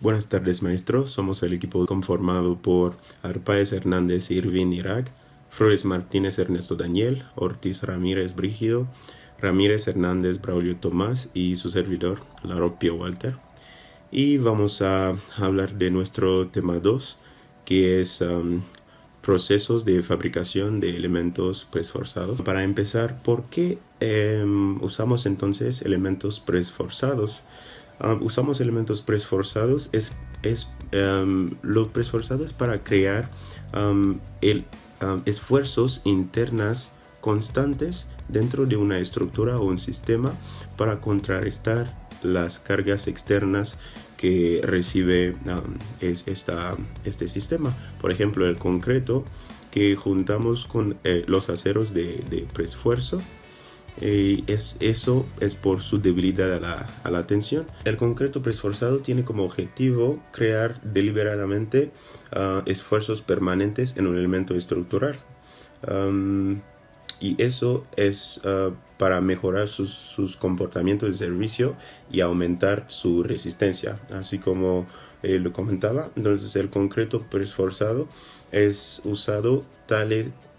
Buenas tardes, maestro. Somos el equipo conformado por Arpaez Hernández Irvin Irak, Flores Martínez Ernesto Daniel, Ortiz Ramírez Brígido, Ramírez Hernández Braulio Tomás y su servidor, Laropio Walter. Y vamos a hablar de nuestro tema 2, que es procesos de fabricación de elementos preesforzados. Para empezar, ¿por qué usamos entonces elementos preesforzados? Usamos elementos preesforzados. Los preesforzados para crear esfuerzos internas constantes dentro de una estructura o un sistema para contrarrestar las cargas externas que recibe este sistema. Por ejemplo, el concreto que juntamos con los aceros de preesfuerzos. Eso es por su debilidad a la tensión. El concreto preesforzado tiene como objetivo crear deliberadamente esfuerzos permanentes en un elemento estructural. Y eso es para mejorar sus comportamientos de servicio y aumentar su resistencia, así como lo comentaba. Entonces el concreto preesforzado es usado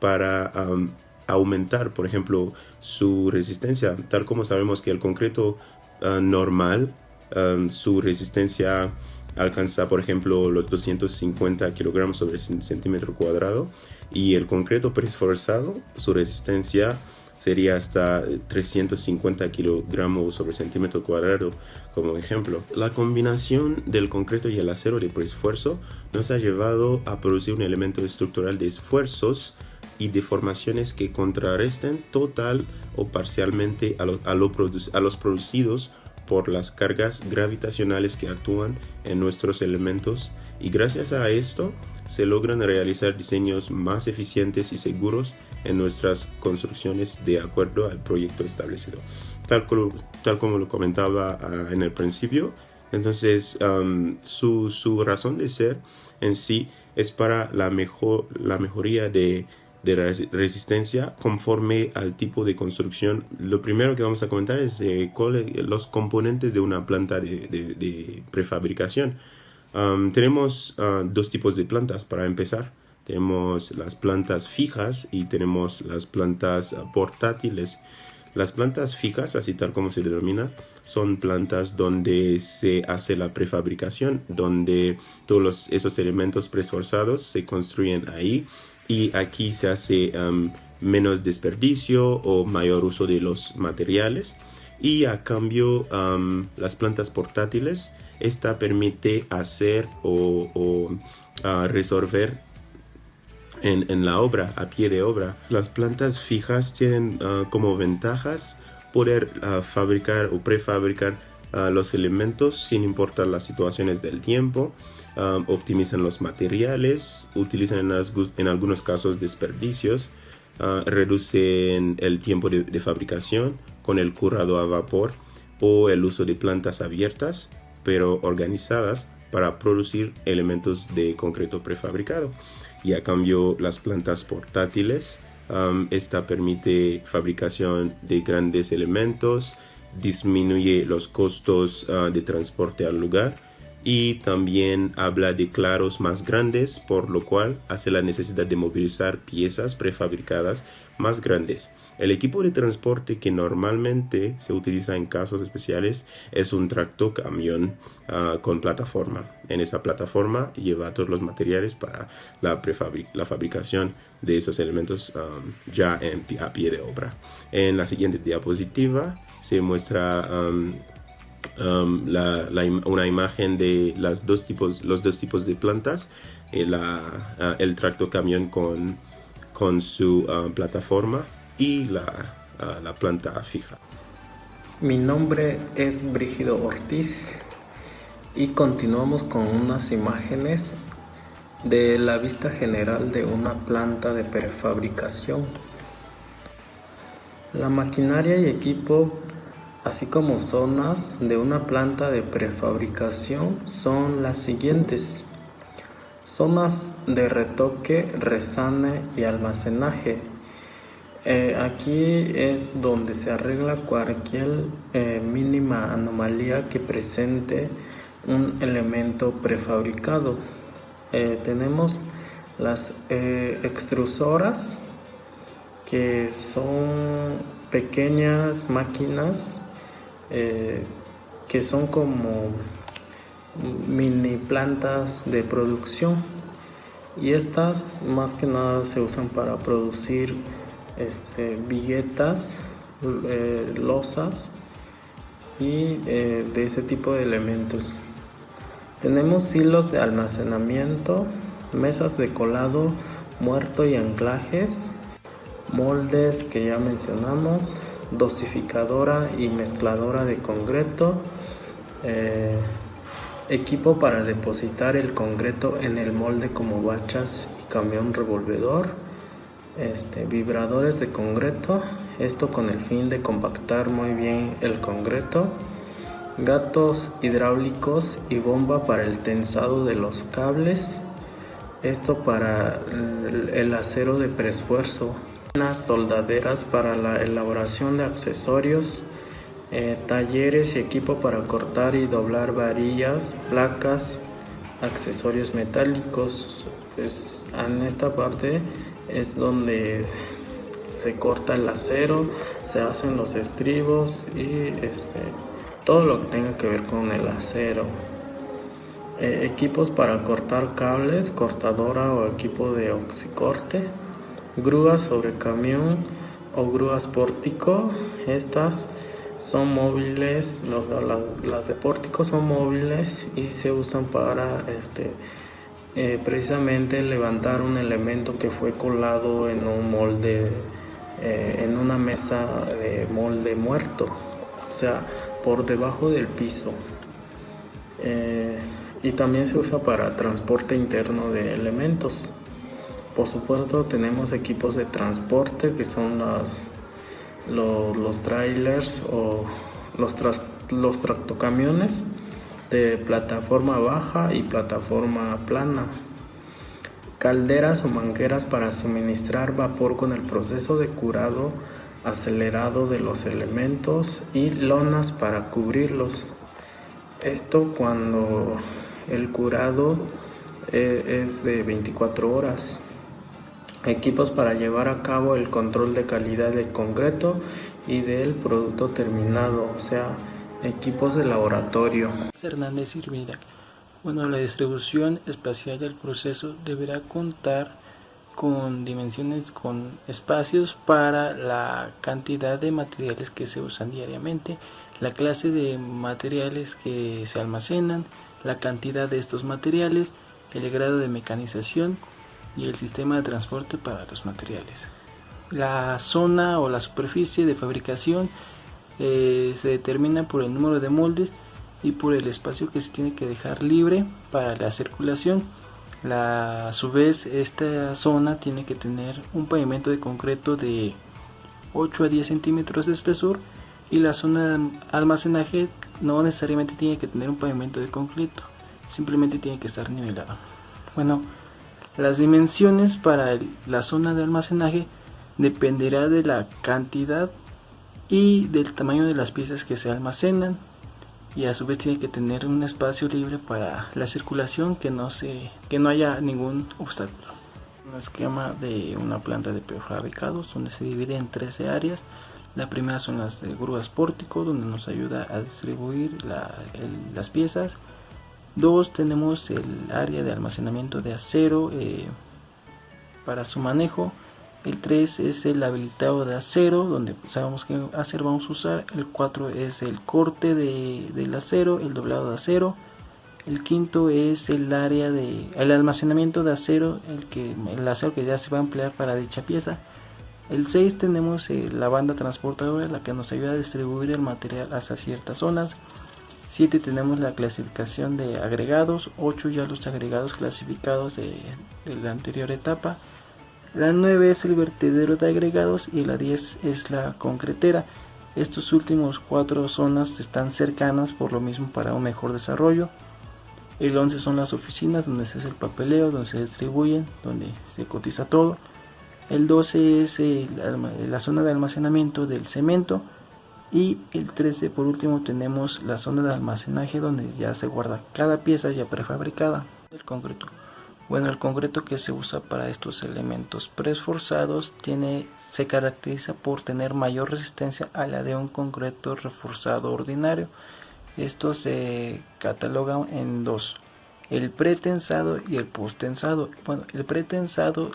para aumentar, por ejemplo, su resistencia, tal como sabemos que el concreto normal, su resistencia alcanza, por ejemplo, los 250 kilogramos sobre centímetro cuadrado, y el concreto preesforzado, su resistencia sería hasta 350 kilogramos sobre centímetro cuadrado, como ejemplo. La combinación del concreto y el acero de preesfuerzo nos ha llevado a producir un elemento estructural de esfuerzos y deformaciones que contrarresten total o parcialmente a los producidos por las cargas gravitacionales que actúan en nuestros elementos, y gracias a esto se logran realizar diseños más eficientes y seguros en nuestras construcciones de acuerdo al proyecto establecido. Tal como lo comentaba en el principio, entonces su razón de ser en sí es para la mejoría de la resistencia conforme al tipo de construcción. Lo primero que vamos a comentar es los componentes de una planta de prefabricación. Tenemos dos tipos de plantas para empezar. Tenemos las plantas fijas y tenemos las plantas portátiles. Las plantas fijas, así tal como se denomina, son plantas donde se hace la prefabricación, donde todos esos elementos preesforzados se construyen ahí, y aquí se hace menos desperdicio o mayor uso de los materiales. Y a cambio, las plantas portátiles, esta permite hacer o resolver en la obra, a pie de obra. Las plantas fijas tienen como ventajas poder fabricar o prefabricar los elementos sin importar las situaciones del tiempo. Optimizan los materiales, utilizan en algunos casos desperdicios, reducen el tiempo de fabricación con el curado a vapor o el uso de plantas abiertas pero organizadas para producir elementos de concreto prefabricado. Y a cambio, las plantas portátiles, esta permite fabricación de grandes elementos, disminuye los costos de transporte al lugar, y también habla de claros más grandes, por lo cual hace la necesidad de movilizar piezas prefabricadas más grandes. El equipo de transporte que normalmente se utiliza en casos especiales es un tractocamión con plataforma. En esa plataforma lleva todos los materiales para la fabricación de esos elementos ya a pie de obra. En la siguiente diapositiva se muestra una imagen de los dos tipos de plantas. El tractocamión con su plataforma y la planta fija. Mi nombre es Brígido Ortiz y continuamos con unas imágenes de la vista general de una planta de prefabricación. La maquinaria y equipo, así como zonas de una planta de prefabricación, son las siguientes: zonas de retoque, resane y almacenaje. Aquí es donde se arregla cualquier mínima anomalía que presente un elemento prefabricado. Tenemos las extrusoras, que son pequeñas máquinas que son como mini plantas de producción, y estas más que nada se usan para producir viguetas, losas y de ese tipo de elementos. Tenemos silos de almacenamiento, mesas de colado muerto y anclajes, moldes que ya mencionamos, dosificadora y mezcladora de concreto, equipo para depositar el concreto en el molde como bachas y camión revolvedor, vibradores de concreto, esto con el fin de compactar muy bien el concreto, gatos hidráulicos y bomba para el tensado de los cables, esto para el acero de preesfuerzo, unas soldaderas para la elaboración de accesorios, talleres y equipo para cortar y doblar varillas, placas, accesorios metálicos. Pues en esta parte es donde se corta el acero, se hacen los estribos y todo lo que tenga que ver con el acero. Equipos para cortar cables, cortadora o equipo de oxicorte, grúas sobre camión o grúas pórtico. Estas son móviles, las de pórtico son móviles y se usan para precisamente levantar un elemento que fue colado en un molde, en una mesa de molde muerto, o sea, por debajo del piso. Y también se usa para transporte interno de elementos. Por supuesto, tenemos equipos de transporte que son los trailers o los tractocamiones de plataforma baja y plataforma plana, calderas o mangueras para suministrar vapor con el proceso de curado acelerado de los elementos y lonas para cubrirlos. Esto cuando el curado es de 24 horas. Equipos para llevar a cabo el control de calidad del concreto y del producto terminado, o sea, equipos de laboratorio. Hernández Irvida. Bueno, la distribución espacial del proceso deberá contar con dimensiones, con espacios para la cantidad de materiales que se usan diariamente, la clase de materiales que se almacenan, la cantidad de estos materiales, el grado de mecanización y el sistema de transporte para los materiales. La zona o la superficie de fabricación se determina por el número de moldes y por el espacio que se tiene que dejar libre para la circulación. A su vez, esta zona tiene que tener un pavimento de concreto de 8 a 10 centímetros de espesor, y la zona de almacenaje no necesariamente tiene que tener un pavimento de concreto, simplemente tiene que estar nivelado. Bueno, las dimensiones para la zona de almacenaje dependerá de la cantidad y del tamaño de las piezas que se almacenan, y a su vez tiene que tener un espacio libre para la circulación, que no haya ningún obstáculo. Un esquema de una planta de prefabricados donde se divide en 13 áreas. La primera son las grúas pórtico, donde nos ayuda a distribuir las piezas. 2, tenemos el área de almacenamiento de acero para su manejo. El 3 es el habilitado de acero, donde sabemos qué acero vamos a usar. El 4 es el corte del acero, el doblado de acero. El 5 es el área el almacenamiento de acero, el acero que ya se va a emplear para dicha pieza. El 6 tenemos la banda transportadora, la que nos ayuda a distribuir el material hacia ciertas zonas. 7 tenemos la clasificación de agregados. 8 ya los agregados clasificados de la anterior etapa. La 9 es el vertedero de agregados y la 10 es la concretera. Estos últimos 4 zonas están cercanas, por lo mismo para un mejor desarrollo. El 11 son las oficinas, donde se hace el papeleo, donde se distribuyen, donde se cotiza todo. El 12 es la zona de almacenamiento del cemento. Y el 13, por último, tenemos la zona de almacenaje donde ya se guarda cada pieza ya prefabricada. El concreto. Bueno, el concreto que se usa para estos elementos preesforzados se caracteriza por tener mayor resistencia a la de un concreto reforzado ordinario. Estos se catalogan en dos: el pretensado y el posttensado. Bueno, el pretensado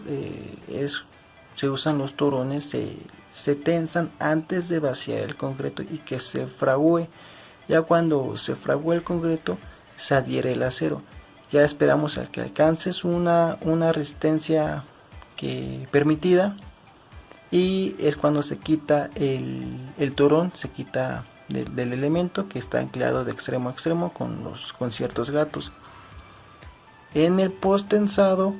se usan los torones, se tensan antes de vaciar el concreto y que se fragúe. Ya cuando se fragúe el concreto, se adhiere el acero. Ya esperamos al que alcances una resistencia permitida, y es cuando se quita el torón, se quita del elemento que está anclado de extremo a extremo con ciertos gatos. En el post tensado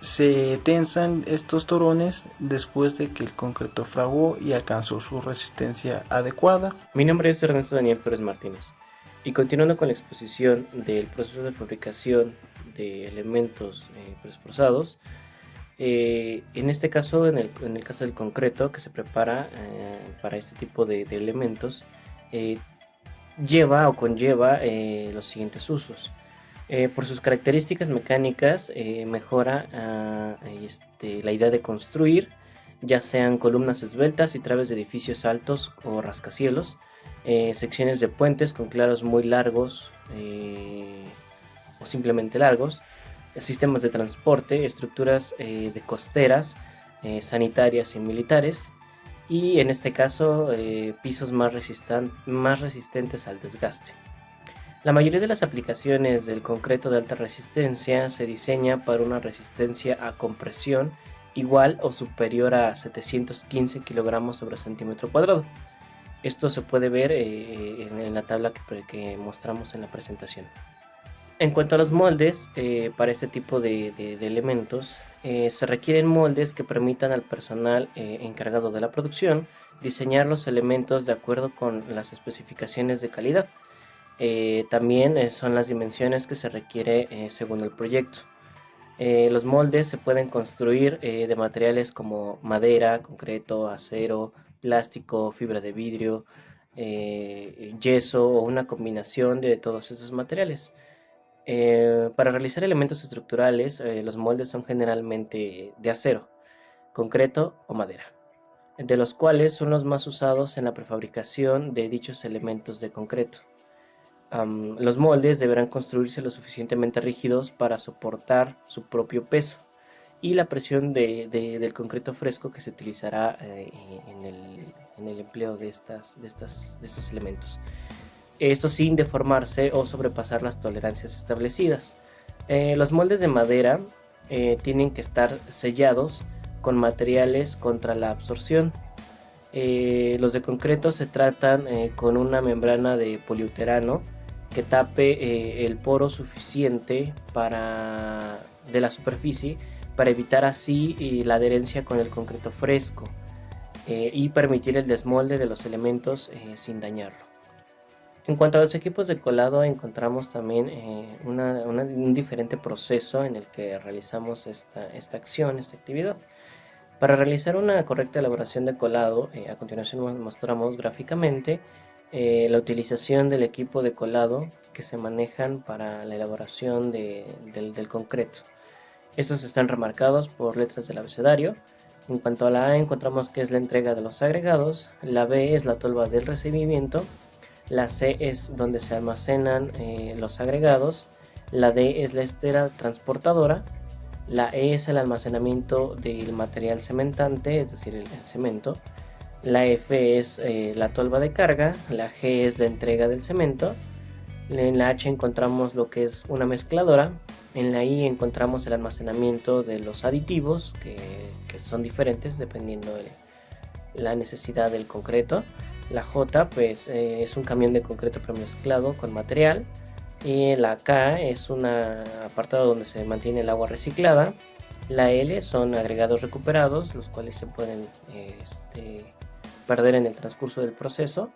se tensan estos torones después de que el concreto fraguó y alcanzó su resistencia adecuada. Mi nombre es Ernesto Daniel Flores Martínez, y continuando con la exposición del proceso de fabricación de elementos preesforzados, en este caso, en el caso del concreto que se prepara para este tipo de elementos, lleva o conlleva los siguientes usos. Por sus características mecánicas, mejora la idea de construir, ya sean columnas esbeltas y traves de edificios altos o rascacielos, secciones de puentes con claros muy largos o simplemente largos, sistemas de transporte, estructuras de costeras, sanitarias y militares, y en este caso pisos más resistentes al desgaste. La mayoría de las aplicaciones del concreto de alta resistencia se diseña para una resistencia a compresión igual o superior a 715 kilogramos sobre centímetro cuadrado. Esto se puede ver en la tabla que mostramos en la presentación. En cuanto a los moldes, para este tipo de elementos, se requieren moldes que permitan al personal encargado de la producción diseñar los elementos de acuerdo con las especificaciones de calidad. También son las dimensiones que se requiere según el proyecto. Los moldes se pueden construir de materiales como madera, concreto, acero, plástico, fibra de vidrio, yeso o una combinación de todos esos materiales. Para realizar elementos estructurales, los moldes son generalmente de acero, concreto o madera, de los cuales son los más usados en la prefabricación de dichos elementos de concreto. Los moldes deberán construirse lo suficientemente rígidos para soportar su propio peso y la presión del concreto fresco que se utilizará en el empleo de estos elementos. Esto sin deformarse o sobrepasar las tolerancias establecidas. Los moldes de madera tienen que estar sellados con materiales contra la absorción. Los de concreto se tratan con una membrana de poliuretano que tape el poro suficiente de la superficie para evitar así la adherencia con el concreto fresco y permitir el desmolde de los elementos sin dañarlo. En cuanto a los equipos de colado, encontramos también un diferente proceso en el que realizamos esta acción, esta actividad. Para realizar una correcta elaboración de colado, a continuación mostramos gráficamente la utilización del equipo de colado que se manejan para la elaboración del concreto. Estos están remarcados por letras del abecedario. En cuanto a la A, encontramos que es la entrega de los agregados, la B es la tolva del recibimiento, la C es donde se almacenan los agregados, la D es la estera transportadora, la E es el almacenamiento del material cementante, es decir, el cemento, la F es la tolva de carga, la G es la entrega del cemento, en la H encontramos lo que es una mezcladora, en la I encontramos el almacenamiento de los aditivos que son diferentes dependiendo de la necesidad del concreto. La J pues es un camión de concreto premezclado con material, y la K es un apartado donde se mantiene el agua reciclada. La L son agregados recuperados, los cuales se pueden perder en el transcurso del proceso,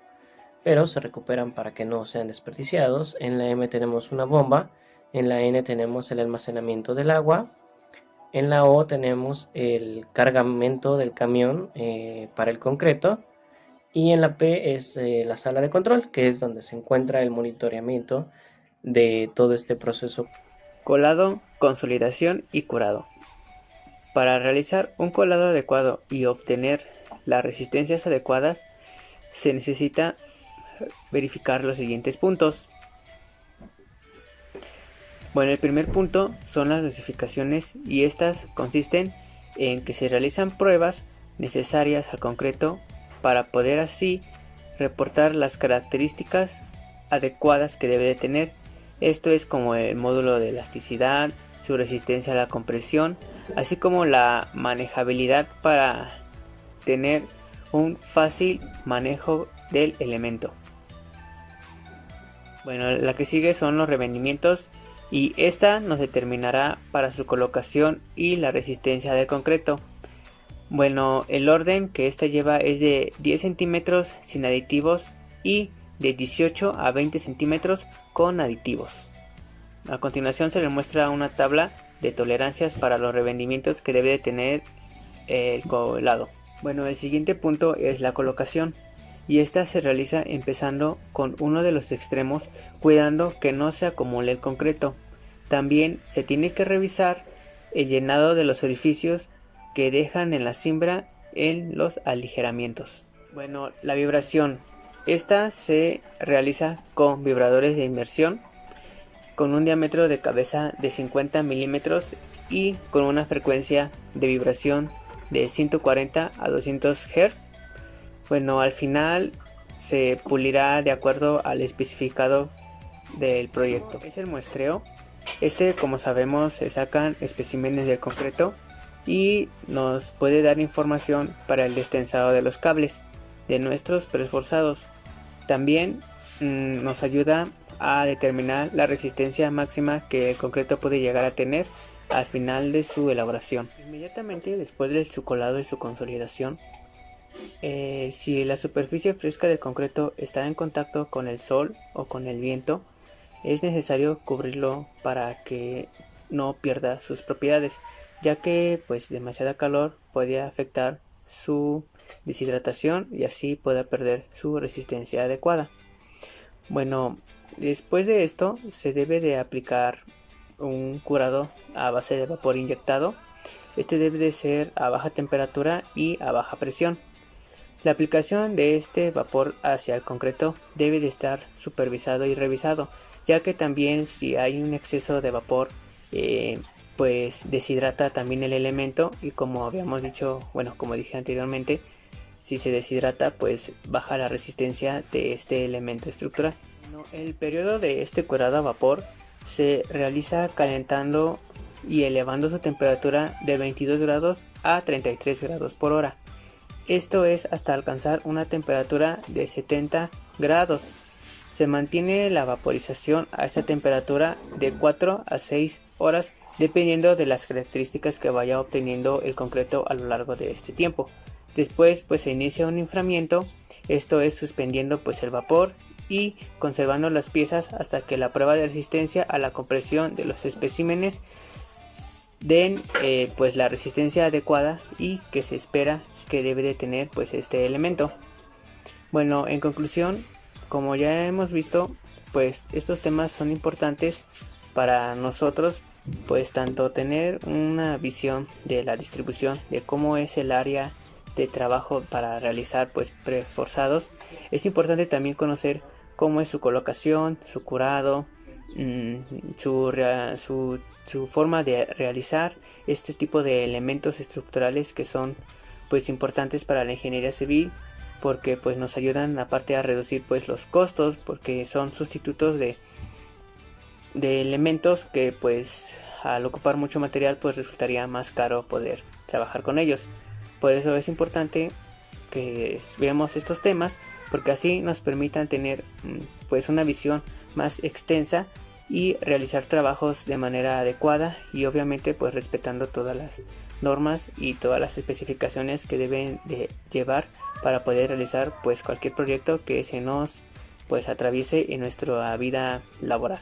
pero se recuperan para que no sean desperdiciados. En la M tenemos una bomba, en la N tenemos el almacenamiento del agua, en la O tenemos el cargamento del camión para el concreto, Y en la P es la sala de control, que es donde se encuentra el monitoreamiento de todo este proceso. Colado, consolidación y curado. Para realizar un colado adecuado y obtener las resistencias adecuadas, se necesita verificar los siguientes puntos. Bueno, el primer punto son las dosificaciones, y estas consisten en que se realizan pruebas necesarias al concreto para poder así reportar las características adecuadas que debe de tener. Esto es como el módulo de elasticidad, su resistencia a la compresión, así como la manejabilidad para tener un fácil manejo del elemento. Bueno, la que sigue son los revestimientos, y esta nos determinará para su colocación y la resistencia del concreto. Bueno, el orden que esta lleva es de 10 centímetros sin aditivos y de 18 a 20 centímetros con aditivos. A continuación se le muestra una tabla de tolerancias para los revestimientos que debe de tener el colado. Bueno, el siguiente punto es la colocación, y esta se realiza empezando con uno de los extremos, cuidando que no se acumule el concreto. También se tiene que revisar el llenado de los orificios que dejan en la cimbra en los aligeramientos. Bueno, la vibración. Esta se realiza con vibradores de inmersión con un diámetro de cabeza de 50 milímetros y con una frecuencia de vibración de 140 a 200 Hz. Bueno, al final se pulirá de acuerdo al especificado del proyecto. Es el muestreo. Como sabemos, se sacan especímenes del concreto y nos puede dar información para el destensado de los cables de nuestros preforzados. También nos ayuda a determinar la resistencia máxima que el concreto puede llegar a tener al final de su elaboración. Inmediatamente después de su colado y su consolidación, si la superficie fresca del concreto está en contacto con el sol o con el viento, es necesario cubrirlo para que no pierda sus propiedades, ya que pues demasiada calor puede afectar su deshidratación y así pueda perder su resistencia adecuada. Bueno, después de esto se debe de aplicar un curado a base de vapor inyectado. Este debe de ser a baja temperatura y a baja presión. La aplicación de este vapor hacia el concreto debe de estar supervisado y revisado, ya que también si hay un exceso de vapor pues deshidrata también el elemento, y como habíamos dicho, bueno, como dije anteriormente, si se deshidrata pues baja la resistencia de este elemento estructural. El periodo de este curado a vapor se realiza calentando y elevando su temperatura de 22 grados a 33 grados por hora. Esto es hasta alcanzar una temperatura de 70 grados. Se mantiene la vaporización a esta temperatura de 4 a 6 horas dependiendo de las características que vaya obteniendo el concreto a lo largo de este tiempo. Después pues se inicia un enfriamiento, esto es suspendiendo pues el vapor y conservando las piezas hasta que la prueba de resistencia a la compresión de los especímenes den pues la resistencia adecuada y que se espera que debe de tener pues este elemento. Bueno, en conclusión, como ya hemos visto, pues estos temas son importantes para nosotros, pues tanto tener una visión de la distribución de cómo es el área de trabajo para realizar pues preforzados. Es importante también conocer cómo es su colocación, su curado, su forma de realizar este tipo de elementos estructurales que son pues importantes para la ingeniería civil, porque pues nos ayudan aparte a reducir pues los costos, porque son sustitutos de elementos que pues al ocupar mucho material pues resultaría más caro poder trabajar con ellos. Por eso es importante que veamos estos temas, porque así nos permitan tener pues una visión más extensa y realizar trabajos de manera adecuada, y obviamente pues respetando todas las normas y todas las especificaciones que deben de llevar para poder realizar pues cualquier proyecto que se nos pues atraviese en nuestra vida laboral.